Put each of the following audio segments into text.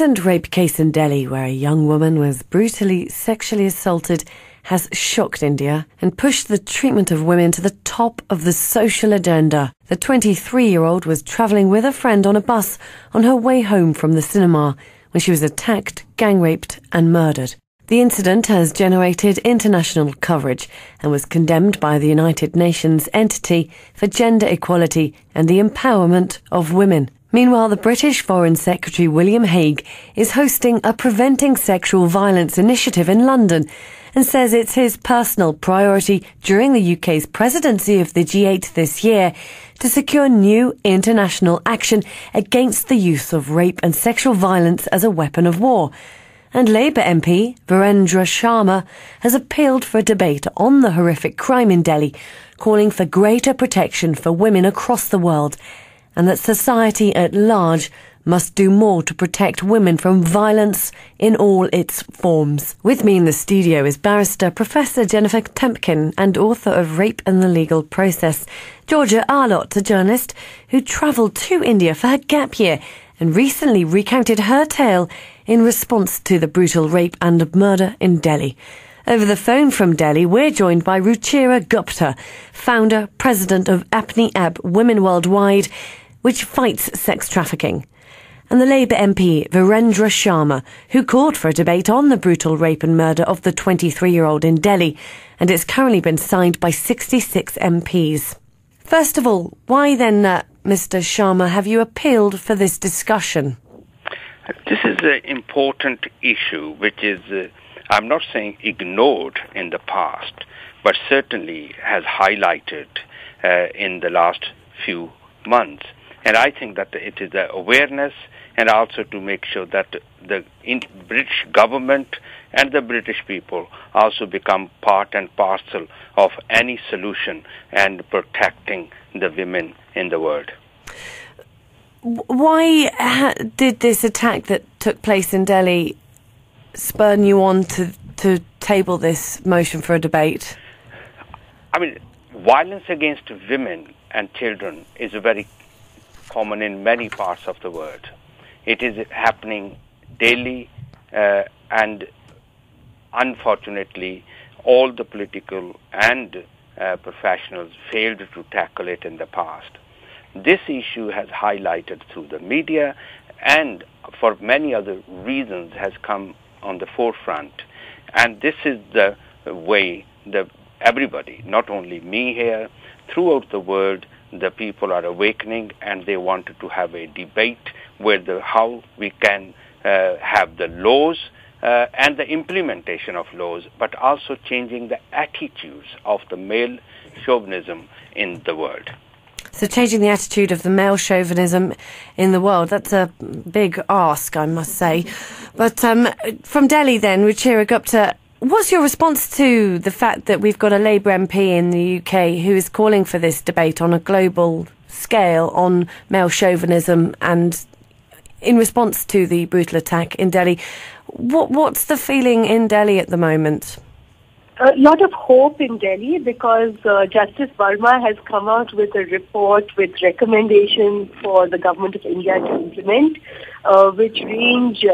recent rape case in Delhi, where a young woman was brutally sexually assaulted, has shocked India and pushed the treatment of women to the top of the social agenda. The 23-year-old was travelling with a friend on a bus on her way home from the cinema when she was attacked, gang-raped and murdered. The incident has generated international coverage and was condemned by the United Nations entity for gender equality and the empowerment of women. Meanwhile, the British Foreign Secretary William Hague is hosting a Preventing Sexual Violence initiative in London and says it's his personal priority during the UK's presidency of the G8 this year to secure new international action against the use of rape and sexual violence as a weapon of war. And Labour MP Virendra Sharma has appealed for a debate on the horrific crime in Delhi, calling for greater protection for women across the world, and that society at large must do more to protect women from violence in all its forms. With me in the studio is barrister Professor Jennifer Temkin and author of Rape and the Legal Process, Georgia Arlott, a journalist who travelled to India for her gap year and recently recounted her tale in response to the brutal rape and murder in Delhi. Over the phone from Delhi, we're joined by Ruchira Gupta, founder, president of Apne Aap Women Worldwide, which fights sex trafficking, and the Labour MP Virendra Sharma, who called for a debate on the brutal rape and murder of the 23-year-old in Delhi, and it's currently been signed by 66 MPs. First of all, why then, Mr. Sharma, have you appealed for this discussion? This is an important issue which is, I'm not saying ignored in the past, but certainly has highlighted in the last few months. And I think that it is the awareness and also to make sure that the British government and the British people also become part and parcel of any solution and protecting the women in the world. Why did this attack that took place in Delhi spur you on to table this motion for a debate? I mean, violence against women and children is very common in many parts of the world. It is happening daily, and unfortunately, all the political and professionals failed to tackle it in the past. This issue has highlighted through the media and for many other reasons has come on the forefront. And this is the way that everybody, not only me here, throughout the world, the people are awakening and they wanted to have a debate where how we can have the laws and the implementation of laws, but also changing the attitudes of the male chauvinism in the world. So changing the attitude of the male chauvinism in the world, that's a big ask, I must say. But from Delhi then, Ruchira Gupta, what's your response to the fact that we've got a Labour MP in the UK who is calling for this debate on a global scale on male chauvinism and in response to the brutal attack in Delhi? What's the feeling in Delhi at the moment? A lot of hope in Delhi because Justice Verma has come out with a report with recommendations for the government of India to implement, which range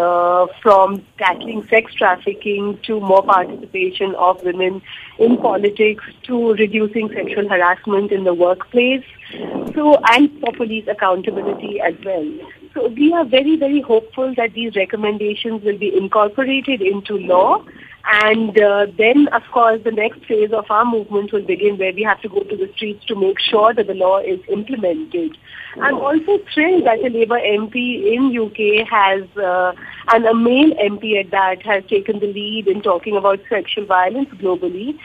from tackling sex trafficking to more participation of women in politics to reducing sexual harassment in the workplace, and for police accountability as well. So we are very, very hopeful that these recommendations will be incorporated into law. And then, of course, the next phase of our movement will begin where we have to go to the streets to make sure that the law is implemented. I'm also thrilled that a Labour MP in UK has, and a male MP at that, has taken the lead in talking about sexual violence globally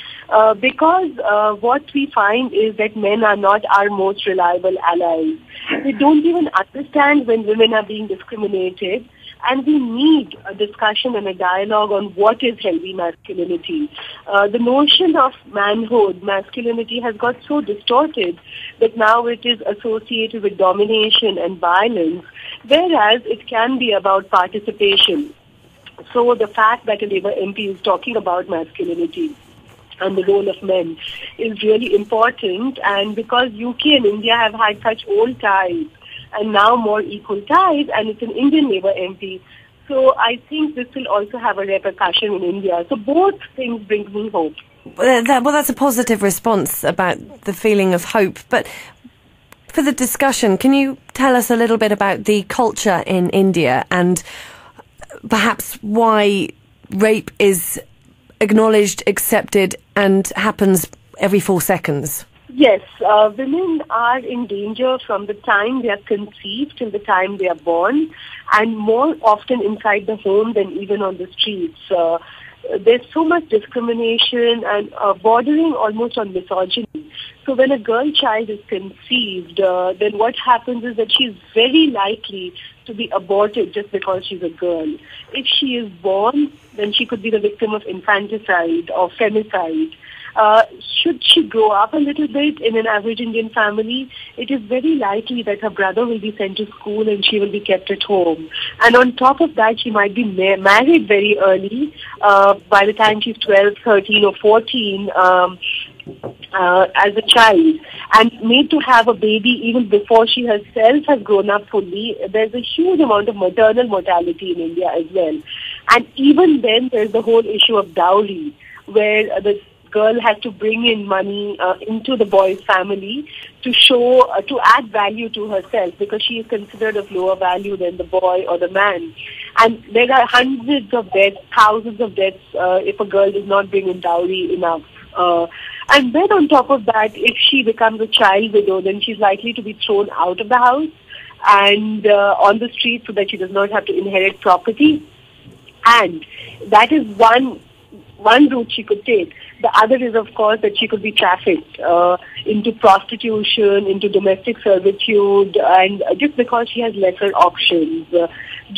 because what we find is that men are not our most reliable allies. They don't even understand when women are being discriminated. And we need a discussion and a dialogue on what is healthy masculinity. The notion of manhood, masculinity has got so distorted that now it is associated with domination and violence, whereas it can be about participation. So the fact that a Labour MP is talking about masculinity and the role of men is really important. And because UK and India have had such old ties, and now more equal ties, and it's an Indian Labour MP, So I think this will also have a repercussion in India. So both things bring me hope. Well, that's a positive response about the feeling of hope. But for the discussion, can you tell us a little bit about the culture in India and perhaps why rape is acknowledged, accepted, and happens every 4 seconds? Yes, women are in danger from the time they are conceived till the time they are born, and more often inside the home than even on the streets. There's so much discrimination and bordering almost on misogyny. So when a girl child is conceived, then what happens is that she's very likely to be aborted just because she's a girl. If she is born, then she could be the victim of infanticide or femicide. Should she grow up a little bit in an average Indian family, it is very likely that her brother will be sent to school and she will be kept at home. And on top of that, she might be married very early, by the time she's 12, 13 or 14, as a child, and made to have a baby even before she herself has grown up fully. There's a huge amount of maternal mortality in India as well. And even then, there's the whole issue of dowry, where the girl has to bring in money into the boy's family to show, to add value to herself, because she is considered of lower value than the boy or the man. And there are hundreds of deaths, thousands of deaths if a girl does not bring in dowry enough. And then on top of that, if she becomes a child widow, then she's likely to be thrown out of the house and on the street so that she does not have to inherit property. And that is one route she could take. The other is, of course, that she could be trafficked into prostitution, into domestic servitude, and just because she has lesser options.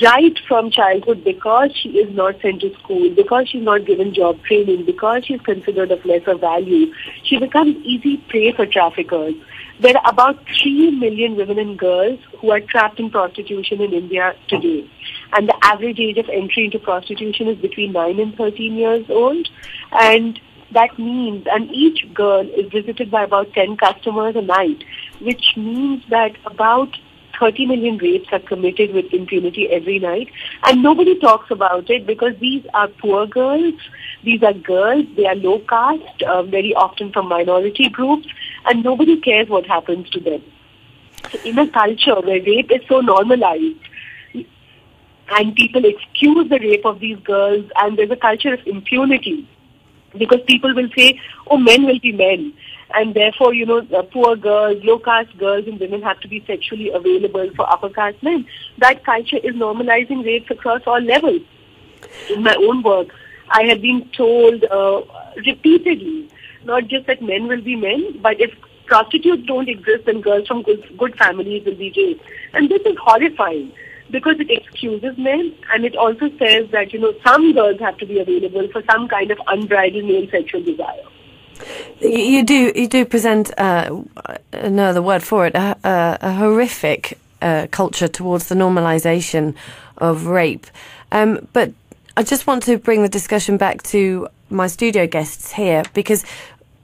Right from childhood, because she is not sent to school, because she's not given job training, because she's considered of lesser value, she becomes easy prey for traffickers. There are about 3 million women and girls who are trapped in prostitution in India today. And the average age of entry into prostitution is between 9 and 13 years old. And that means, and each girl is visited by about 10 customers a night, which means that about 30 million rapes are committed with impunity every night. And nobody talks about it because these are poor girls. These are girls. They are low caste, very often from minority groups, and nobody cares what happens to them. So in a culture where rape is so normalized, and people excuse the rape of these girls, and there's a culture of impunity, because people will say, oh, men will be men. And therefore, poor girls, low-caste girls and women have to be sexually available for upper-caste men. That culture is normalizing rapes across all levels. In my own work, I have been told repeatedly, not just that men will be men, but if prostitutes don't exist, then girls from good families will be raped. And this is horrifying, because it excuses men, and it also says that, some girls have to be available for some kind of unbridled male sexual desire. You do present another word for it, a horrific culture towards the normalization of rape. But I just want to bring the discussion back to my studio guests here, because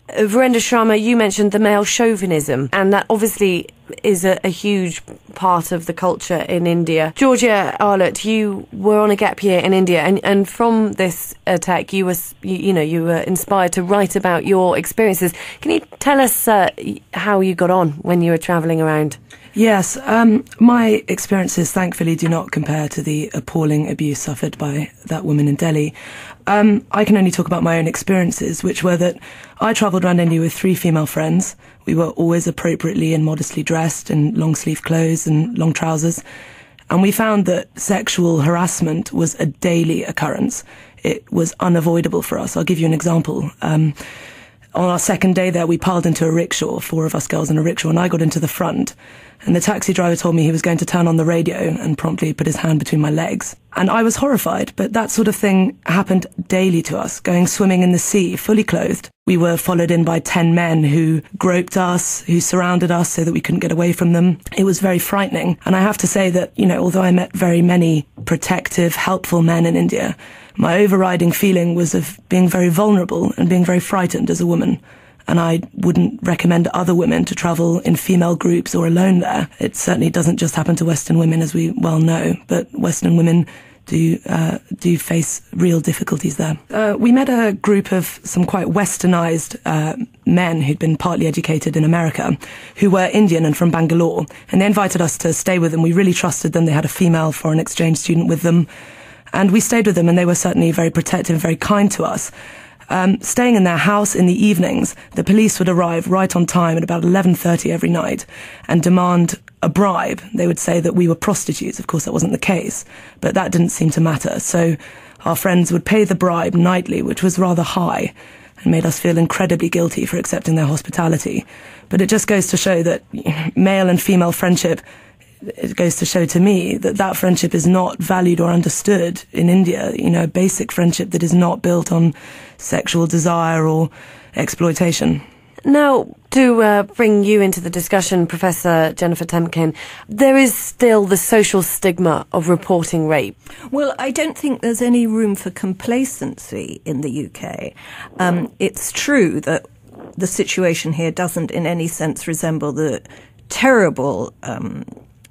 Virendra Sharma, you mentioned the male chauvinism, and that obviously is a huge part of the culture in India. Georgia Arlott, you were on a gap year in India, and from this attack, you were inspired to write about your experiences. Can you tell us how you got on when you were travelling around? Yes, my experiences thankfully do not compare to the appalling abuse suffered by that woman in Delhi. I can only talk about my own experiences, which were that I travelled around India with 3 female friends. We were always appropriately and modestly dressed in long-sleeve clothes and long trousers. And we found that sexual harassment was a daily occurrence. It was unavoidable for us. I'll give you an example. On our second day there, we piled into a rickshaw, 4 of us girls in a rickshaw, and I got into the front. And the taxi driver told me he was going to turn on the radio and promptly put his hand between my legs. And I was horrified, but that sort of thing happened daily to us, going swimming in the sea, fully clothed. We were followed in by 10 men who groped us, who surrounded us so that we couldn't get away from them. It was very frightening. And I have to say that, although I met very many protective, helpful men in India, my overriding feeling was of being very vulnerable and being very frightened as a woman. And I wouldn't recommend other women to travel in female groups or alone there. It certainly doesn't just happen to Western women, as we well know, but Western women do face real difficulties there. We met a group of some quite westernized men who'd been partly educated in America, who were Indian and from Bangalore, and they invited us to stay with them. We really trusted them. They had a female foreign exchange student with them, and we stayed with them, and they were certainly very protective, very kind to us. Staying in their house in the evenings, the police would arrive right on time at about 11:30 every night and demand a bribe. They would say that we were prostitutes. Of course, that wasn't the case, but that didn't seem to matter. So our friends would pay the bribe nightly, which was rather high, and made us feel incredibly guilty for accepting their hospitality. But it just goes to show that male and female friendship, it goes to show to me that that friendship is not valued or understood in India. You know, a basic friendship that is not built on sexual desire or exploitation. Now, to bring you into the discussion, Professor Jennifer Temkin, there is still the social stigma of reporting rape. Well, I don't think there's any room for complacency in the UK. It's true that the situation here doesn't in any sense resemble the terrible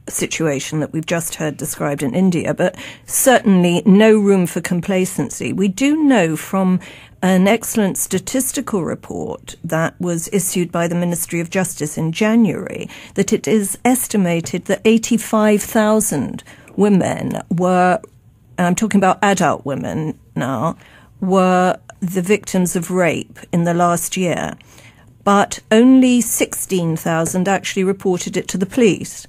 situation that we've just heard described in India, but certainly no room for complacency. We do know from an excellent statistical report that was issued by the Ministry of Justice in January that it is estimated that 85,000 women were, and I'm talking about adult women now, were the victims of rape in the last year, but only 16,000 actually reported it to the police.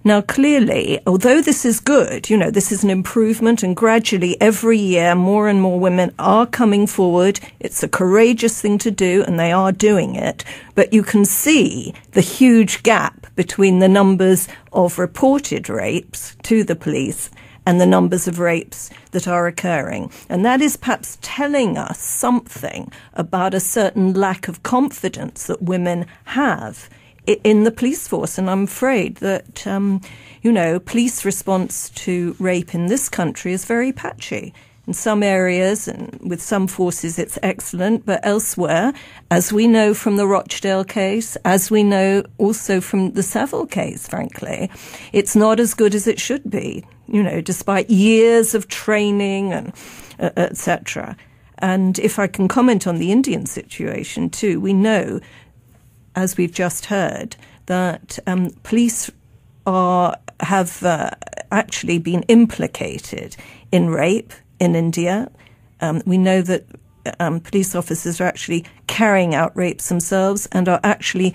Now, clearly, although this is good, you know, this is an improvement, and gradually every year more and more women are coming forward. It's a courageous thing to do, and they are doing it. But you can see the huge gap between the numbers of reported rapes to the police and the numbers of rapes that are occurring. And that is perhaps telling us something about a certain lack of confidence that women have in the police force. And I'm afraid that, police response to rape in this country is very patchy. In some areas and with some forces it's excellent, but elsewhere, as we know from the Rochdale case, as we know also from the Savile case, frankly, it's not as good as it should be, despite years of training and etc. And if I can comment on the Indian situation too, we know, as we've just heard, that police have actually been implicated in rape in India. We know that police officers are actually carrying out rapes themselves and are actually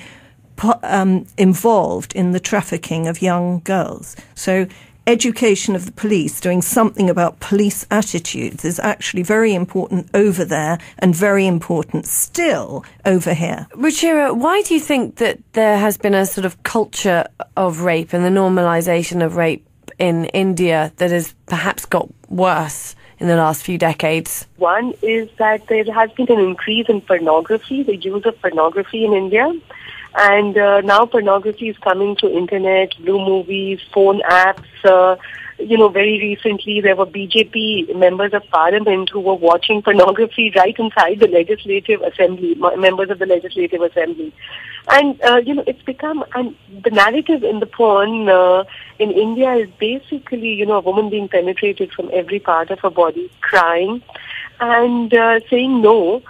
involved in the trafficking of young girls. So education of the police, doing something about police attitudes, is actually very important over there and very important still over here. Ruchira, why do you think that there has been a sort of culture of rape and the normalisation of rape in India that has perhaps got worse in the last few decades? One is that there has been an increase in pornography, the use of pornography in India. And now pornography is coming to internet, blue movies, phone apps. Very recently there were BJP members of parliament who were watching pornography right inside the legislative assembly, members of the legislative assembly. And, it's become, and the narrative in the porn in India is basically, a woman being penetrated from every part of her body, crying and saying no,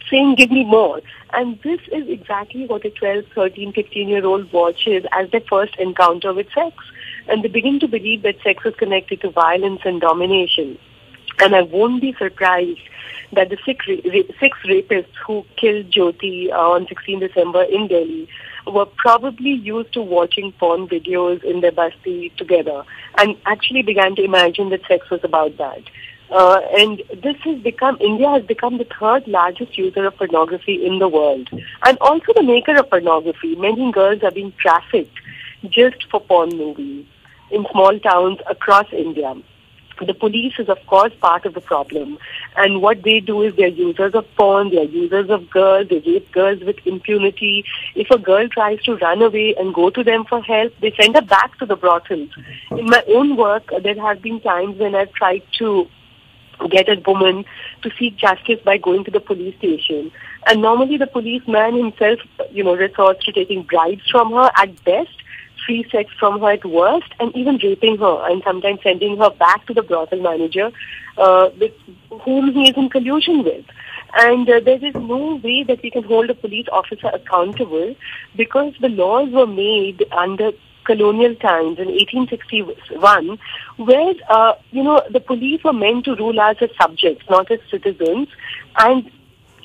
saying give me more. And this is exactly what a 12, 13, 15-year-old watches as their first encounter with sex. And they begin to believe that sex is connected to violence and domination. And I won't be surprised that the six rapists who killed Jyoti on 16 December in Delhi were probably used to watching porn videos in their basti together and actually began to imagine that sex was about that. And India has become the third largest user of pornography in the world. And also the maker of pornography. Many girls are being trafficked just for porn movies in small towns across India. The police is, of course, part of the problem. And what they do is they're users of porn, they're users of girls, they rape girls with impunity. If a girl tries to run away and go to them for help, they send her back to the brothels. In my own work, there have been times when I've tried to get a woman to seek justice by going to the police station. And normally the policeman himself, resorts to taking bribes from her at best. free sex from her at worst, and even raping her and sometimes sending her back to the brothel manager with whom he is in collusion with. And there is no way that we can hold a police officer accountable because the laws were made under colonial times in 1861, where, the police were meant to rule us as subjects, not as citizens. And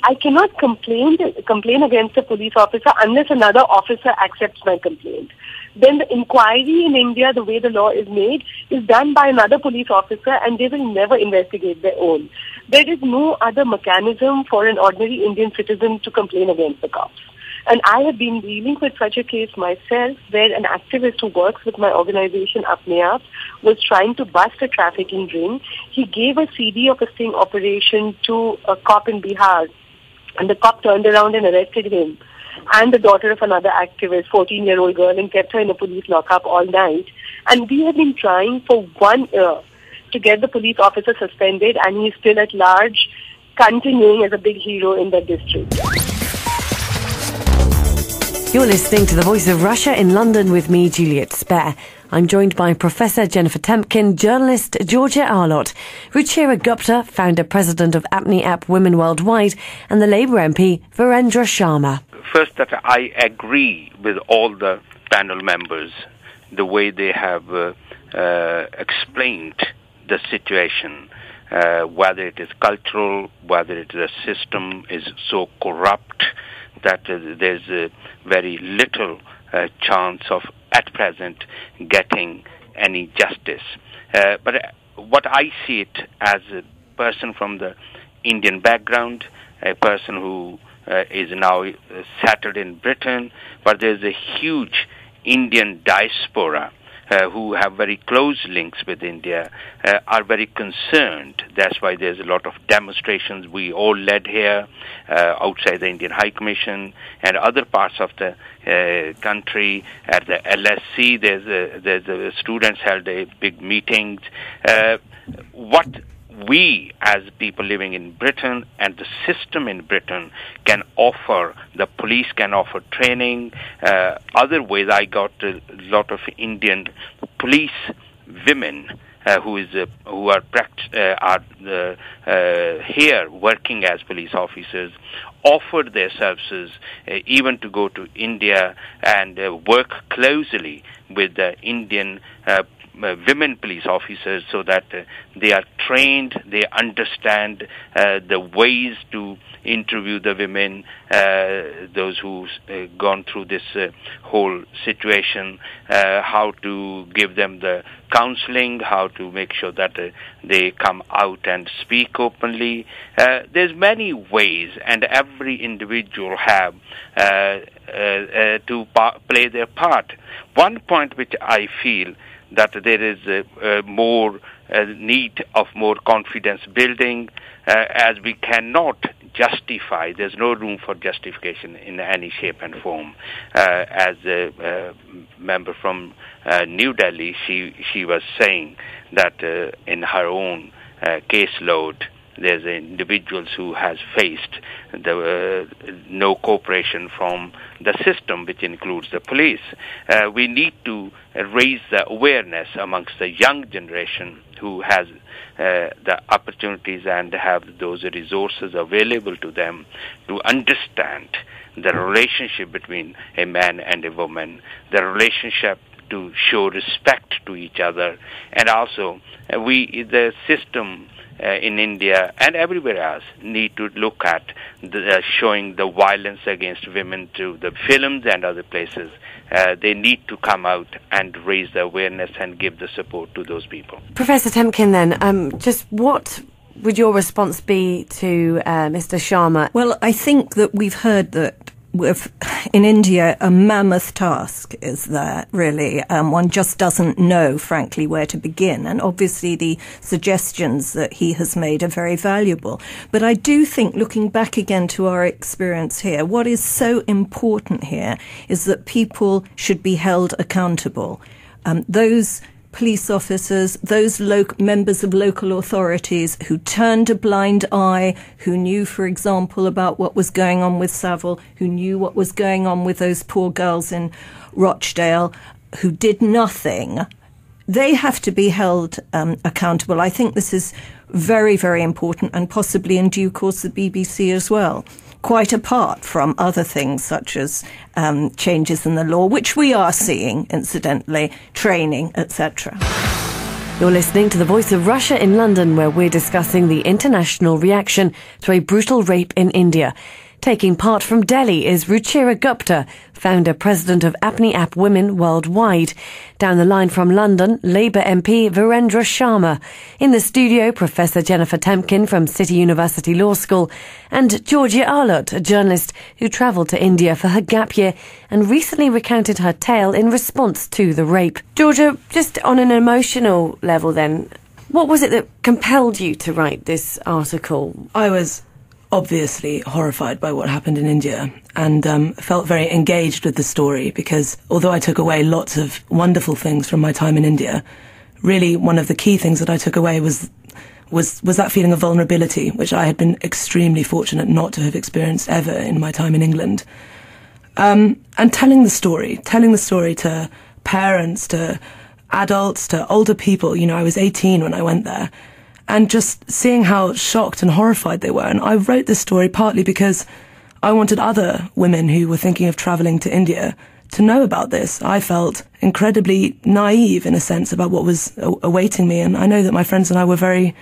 I cannot complain against a police officer unless another officer accepts my complaint. Then the inquiry in India, the way the law is made, is done by another police officer, and they will never investigate their own. There is no other mechanism for an ordinary Indian citizen to complain against the cops. And I have been dealing with such a case myself, where an activist who works with my organization, Apne Aap, was trying to bust a trafficking ring. He gave a CD of a sting operation to a cop in Bihar, and the cop turned around and arrested him and the daughter of another activist, 14-year-old girl, and kept her in a police lockup all night. And we have been trying for 1 year to get the police officer suspended, and he is still at large, continuing as a big hero in that district. You're listening to The Voice of Russia in London with me, Juliet Spare. I'm joined by Professor Jennifer Temkin, journalist Georgia Arlott, Ruchira Gupta, founder-president of Apne Aap Women Worldwide, and the Labour MP Virendra Sharma. First, that I agree with all the panel members, the way they have explained the situation, whether it is cultural, whether it is a system is so corrupt that there's very little chance of, at present, getting any justice. But what I see it as a person from the Indian background, a person who is now settled in Britain, but there's a huge Indian diaspora who have very close links with India, are very concerned. That's why there's a lot of demonstrations we all led here outside the Indian High Commission and other parts of the country. At the LSC, the students held a big meetings. What we as people living in Britain and the system in Britain can offer, the police can offer training, other ways. I got a lot of Indian police women who are here working as police officers, offered their services even to go to India and work closely with the Indian women police officers, so that they are trained, they understand the ways to interview the women, those who've gone through this whole situation, how to give them the counseling, how to make sure that they come out and speak openly. There's many ways, and every individual have to play their part. One point which I feel that there is more need of more confidence building, as we cannot justify, there's no room for justification in any shape and form. As a member from New Delhi, she was saying that in her own caseload, there's individuals who has faced the no cooperation from the system, which includes the police. We need to raise the awareness amongst the young generation who has the opportunities and have those resources available to them to understand the relationship between a man and a woman, the relationship to show respect to each other, and also the system in India and everywhere else need to look at showing the violence against women through the films and other places. They need to come out and raise the awareness and give the support to those people. Professor Temkin, then, just what would your response be to Mr. Sharma? Well, I think that we've heard that in India, a mammoth task is there, really. One just doesn't know, frankly, where to begin. And obviously the suggestions that he has made are very valuable. But I do think, looking back again to our experience here, what is so important here is that people should be held accountable. Those police officers, those members of local authorities who turned a blind eye, who knew, for example, about what was going on with Savile, who knew what was going on with those poor girls in Rochdale, who did nothing, they have to be held accountable. I think this is very, very important, and possibly in due course the BBC as well, quite apart from other things such as changes in the law, which we are seeing, incidentally, training, etc. You're listening to The Voice of Russia in London, where we're discussing the international reaction to a brutal rape in India. Taking part from Delhi is Ruchira Gupta, founder-president of Apne Aap Women Worldwide. Down the line from London, Labour MP Virendra Sharma. In the studio, Professor Jennifer Temkin from City University Law School, and Georgia Arlott, a journalist who travelled to India for her gap year and recently recounted her tale in response to the rape. Georgia, just on an emotional level then, what was it that compelled you to write this article? I was obviously horrified by what happened in India, and felt very engaged with the story, because although I took away lots of wonderful things from my time in India, really one of the key things that I took away was that feeling of vulnerability, which I had been extremely fortunate not to have experienced ever in my time in England. And telling the story to parents, to adults, to older people. I was 18 when I went there, and just seeing how shocked and horrified they were. And I wrote this story partly because I wanted other women who were thinking of travelling to India to know about this. I felt incredibly naive, in a sense, about what was awaiting me. And I know that my friends and I were very,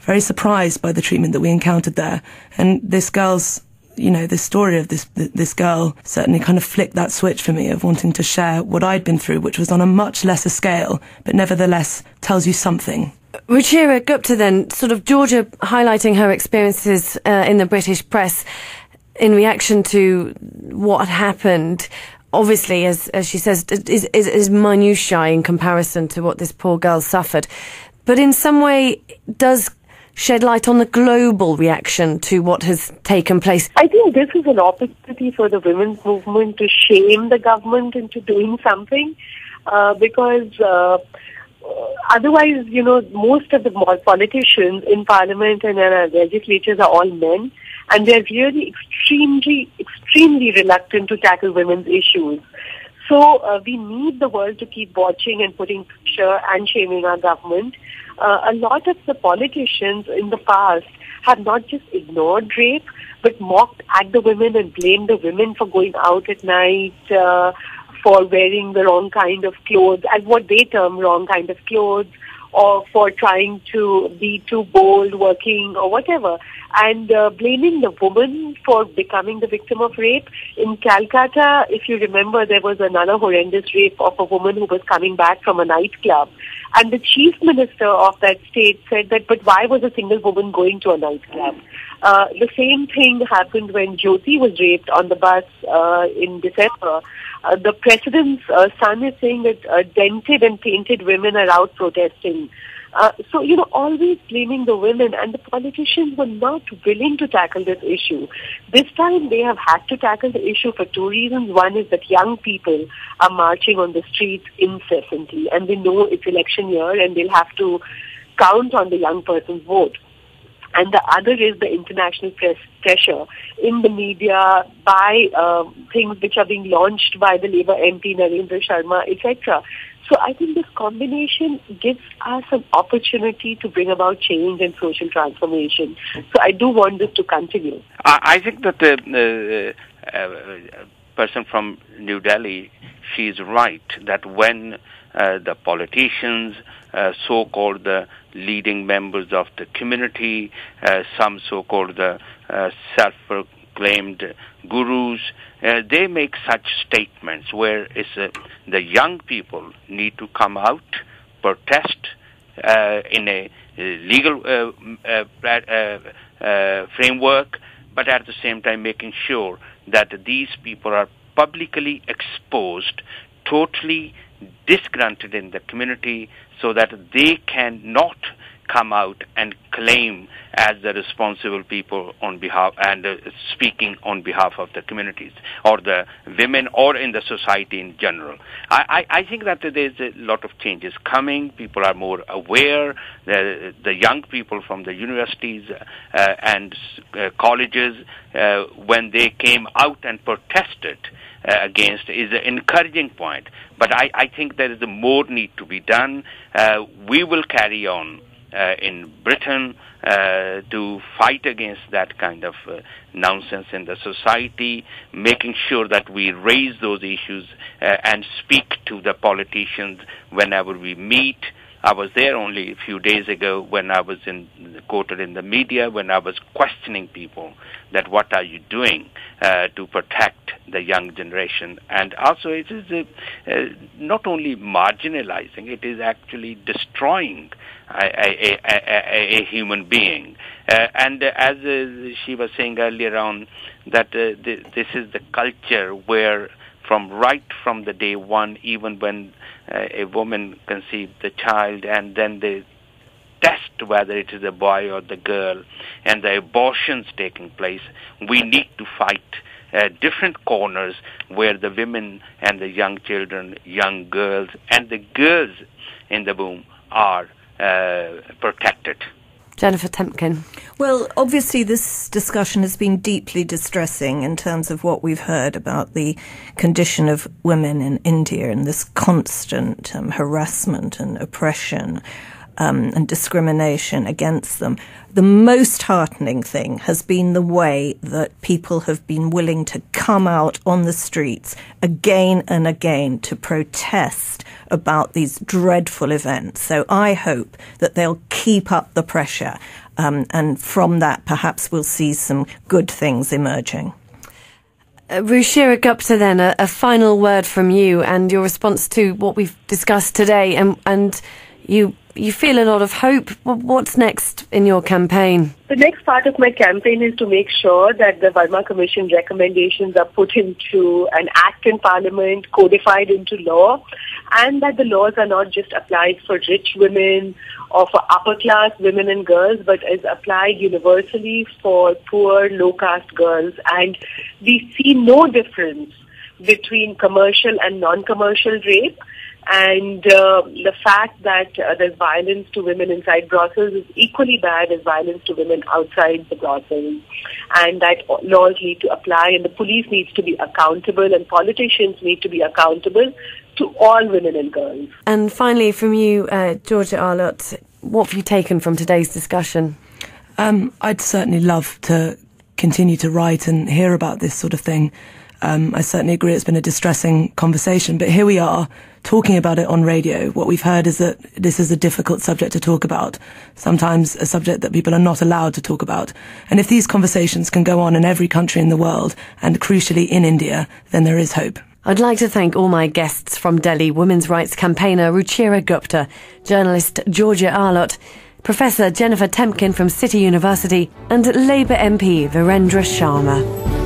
very surprised by the treatment that we encountered there. And this girl's, this story of this girl certainly kind of flicked that switch for me of wanting to share what I'd been through, which was on a much lesser scale, but nevertheless tells you something. Ruchira Gupta then, sort of Georgia highlighting her experiences in the British press in reaction to what happened, obviously, as she says, is minutiae in comparison to what this poor girl suffered, but in some way does shed light on the global reaction to what has taken place. I think this is an opportunity for the women's movement to shame the government into doing something, because otherwise, most of the politicians in parliament and in our legislatures are all men, and they're really extremely reluctant to tackle women's issues. So we need the world to keep watching and putting pressure and shaming our government. A lot of the politicians in the past have not just ignored rape, but mocked at the women and blamed the women for going out at night, for wearing the wrong kind of clothes, and what they term wrong kind of clothes, or for trying to be too bold working or whatever, and blaming the woman for becoming the victim of rape. In Calcutta, if you remember, there was another horrendous rape of a woman who was coming back from a nightclub, and the chief minister of that state said that, but why was a single woman going to a nightclub? The same thing happened when Jyoti was raped on the bus in December. The president's son is saying that dented and painted women are out protesting. So, always blaming the women, and the politicians were not willing to tackle this issue. This time they have had to tackle the issue for two reasons. One is that young people are marching on the streets incessantly, and they know it's election year and they'll have to count on the young person's vote. And the other is the international pressure in the media by things which are being launched by the Labour MP Virendra Sharma, etc. So I think this combination gives us an opportunity to bring about change and social transformation. So I do want this to continue. I think that the person from New Delhi, she is right, that when the politicians, so-called the leading members of the community, some so-called the self-proclaimed gurus, they make such statements where it's the young people need to come out, protest in a legal framework, but at the same time making sure that these people are publicly exposed, totally disgruntled in the community, so that they cannot come out and claim as the responsible people on behalf and speaking on behalf of the communities or the women or in the society in general. I think that there's a lot of changes coming. People are more aware. The young people from the universities and colleges, when they came out and protested against, is an encouraging point. But I think there is more need to be done. We will carry on in Britain to fight against that kind of nonsense in the society, making sure that we raise those issues and speak to the politicians whenever we meet. I was there only a few days ago when I was quoted in the media, when I was questioning people that what are you doing to protect the young generation. And also it is not only marginalizing, it is actually destroying a human being. And as she was saying earlier on, that this is the culture where right from the day one, even when a woman conceived the child and then they test whether it is a boy or the girl and the abortions taking place, we need to fight different corners where the women and the young children, young girls, and the girls in the womb are protected. Jennifer Temkin. Well, obviously this discussion has been deeply distressing in terms of what we've heard about the condition of women in India and this constant harassment and oppression and discrimination against them. The most heartening thing has been the way that people have been willing to come out on the streets again and again to protest about these dreadful events. So I hope that they'll keep up the pressure, and from that perhaps we'll see some good things emerging. Ruchira Gupta, then, a final word from you and your response to what we've discussed today, and you feel a lot of hope. What's next in your campaign? The next part of my campaign is to make sure that the Verma Commission recommendations are put into an act in Parliament, codified into law, and that the laws are not just applied for rich women or for upper class women and girls, but is applied universally for poor, low-caste girls. And we see no difference between commercial and non-commercial rape. And the fact that there's violence to women inside brothels is equally bad as violence to women outside the brothels. And that laws need to apply, and the police needs to be accountable, and politicians need to be accountable to all women and girls. And finally, from you, Georgia Arlott, what have you taken from today's discussion? I'd certainly love to continue to write and hear about this sort of thing. I certainly agree it's been a distressing conversation, but here we are talking about it on radio. What we've heard is that this is a difficult subject to talk about, sometimes a subject that people are not allowed to talk about. And if these conversations can go on in every country in the world, and crucially in India, then there is hope. I'd like to thank all my guests from Delhi: women's rights campaigner Ruchira Gupta, journalist Georgia Arlott, Professor Jennifer Temkin from City University, and Labour MP Virendra Sharma.